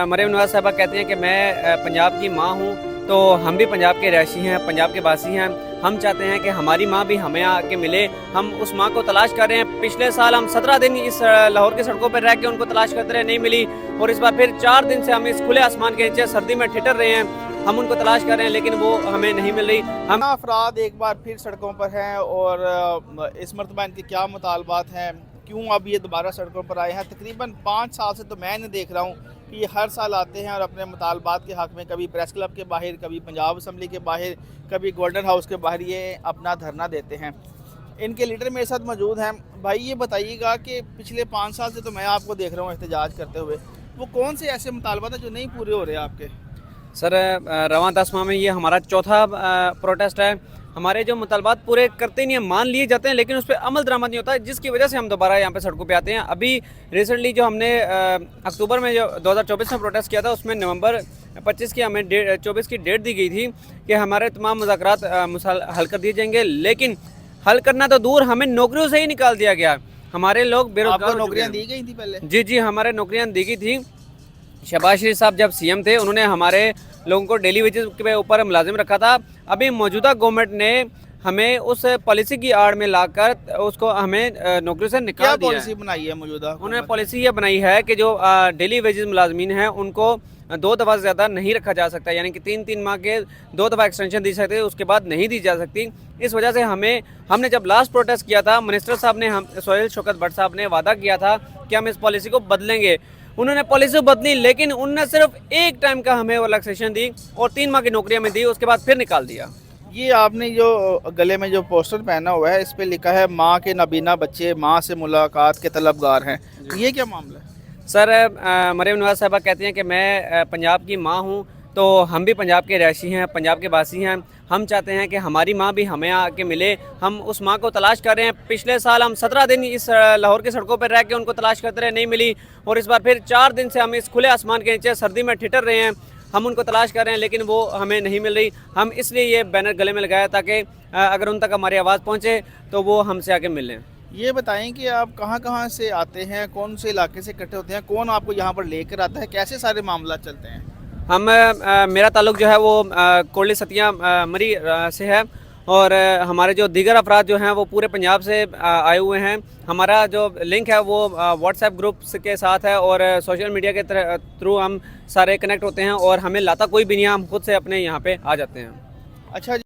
मरियम नवाज साहबा कहती हैं कि मैं पंजाब की माँ हूँ, तो हम भी पंजाब के रहशी हैं, पंजाब के वासी हैं। हम चाहते हैं कि हमारी माँ भी हमें आके मिले। हम उस माँ को तलाश कर रहे हैं। पिछले साल हम 17 दिन इस लाहौर की सड़कों पर रह के उनको तलाश करते रहे, नहीं मिली। और इस बार फिर 4 दिन से हम इस खुले आसमान के नीचे सर्दी में ठिठर रहे हैं। हम उनको तलाश कर रहे हैं लेकिन वो हमें नहीं मिल रही। हम अफराद एक बार फिर सड़कों पर हैं और इस मरतबा इनके क्या मुतालबात हैं, क्यों अब ये दोबारा सड़कों पर आए हैं। तकरीबन 5 साल से तो मैं नहीं देख रहा हूँ कि ये हर साल आते हैं और अपने मुतालबात के हक़ में कभी प्रेस क्लब के बाहर, कभी पंजाब असम्बली के बाहर, कभी गोल्डन हाउस के बाहर ये अपना धरना देते हैं। इनके लीडर मेरे साथ मौजूद हैं। भाई ये बताइएगा कि पिछले 5 साल से तो मैं आपको देख रहा हूँ एहतजाज करते हुए, वो कौन से ऐसे मुतालबात हैं जो नहीं पूरे हो रहे आपके? सर, रवां 10 माह में ये हमारा चौथा प्रोटेस्ट है। हमारे जो मुतालबात पूरे करते नहीं हैं, मान लिए जाते हैं लेकिन उस पर अमल दरामद नहीं होता, जिसकी वजह से हम दोबारा यहाँ पे सड़कों पे आते हैं। अभी रिसेंटली जो हमने अक्टूबर में जो 2024 में प्रोटेस्ट किया था, उसमें नवंबर 25 की हमें 24 की डेट दी गई थी कि हमारे तमाम मुज़ाकरात हल कर दिए जाएंगे। लेकिन हल करना तो दूर, हमें नौकरियों से ही निकाल दिया गया। हमारे लोग बेरोजगार। नौकरियाँ दी गई थी पहले? जी जी, हमारे नौकरियाँ दी गई थी। शहबाज शरीफ साहब जब सीएम थे, उन्होंने हमारे लोगों को डेली वेजेस के ऊपर मुलाजिम रखा था। अभी मौजूदा गवर्नमेंट ने हमें उस पॉलिसी की आड़ में लाकर उसको हमें नौकरी से निकाल दिया। क्या पॉलिसी बनाई है मौजूदा? उन्होंने पॉलिसी ये बनाई है कि जो डेली वेजेस मुलाजमीन हैं उनको 2 दफ़ा ज़्यादा नहीं रखा जा सकता, यानी कि 3-3 माह के 2 दफ़ा एक्सटेंशन दी सकती है, उसके बाद नहीं दी जा सकती। इस वजह से हमने जब लास्ट प्रोटेस्ट किया था, मिनिस्टर साहब ने, हम सोहेल शौकत भट्ट साहब ने वादा किया था कि हम इस पॉलिसी को बदलेंगे। उन्होंने पॉलिसी बदली, लेकिन उन्होंने सिर्फ एक टाइम का हमें रिलैक्सेशन दी और 3 माह की नौकरियां में दी, उसके बाद फिर निकाल दिया। ये आपने जो गले में जो पोस्टर पहना हुआ है, इस पे लिखा है माँ के नाबीना बच्चे माँ से मुलाकात के तलबगार हैं, ये क्या मामला है? सर, मरियम नवाज साहबा कहती हैं कि मैं पंजाब की माँ हूँ, तो हम भी पंजाब के रहशी हैं, पंजाब के वासी हैं। हम चाहते हैं कि हमारी माँ भी हमें आके मिले। हम उस माँ को तलाश कर रहे हैं। पिछले साल हम 17 दिन इस लाहौर की सड़कों पर रह के उनको तलाश करते रहे, नहीं मिली। और इस बार फिर 4 दिन से हम इस खुले आसमान के नीचे सर्दी में ठिठर रहे हैं। हम उनको तलाश कर रहे हैं लेकिन वो हमें नहीं मिल रही। हम इसलिए ये बैनर गले में लगाया ताकि अगर उन तक हमारी आवाज़ पहुँचे तो वो हमसे आके मिल लें। ये बताएं कि आप कहाँ कहाँ से आते हैं, कौन से इलाके से इकट्ठे होते हैं, कौन आपको यहाँ पर लेकर आता है, कैसे सारे मामला चलते हैं? मेरा ताल्लुक़ जो है वो कोटली सतिया मरी से है, और हमारे जो दीगर अफराद जो हैं वो पूरे पंजाब से आए हुए हैं। हमारा जो लिंक है वो व्हाट्सएप ग्रुप्स के साथ है और सोशल मीडिया के थ्रू हम सारे कनेक्ट होते हैं, और हमें लाता कोई भी नहीं, हम खुद से अपने यहाँ पे आ जाते हैं। अच्छा।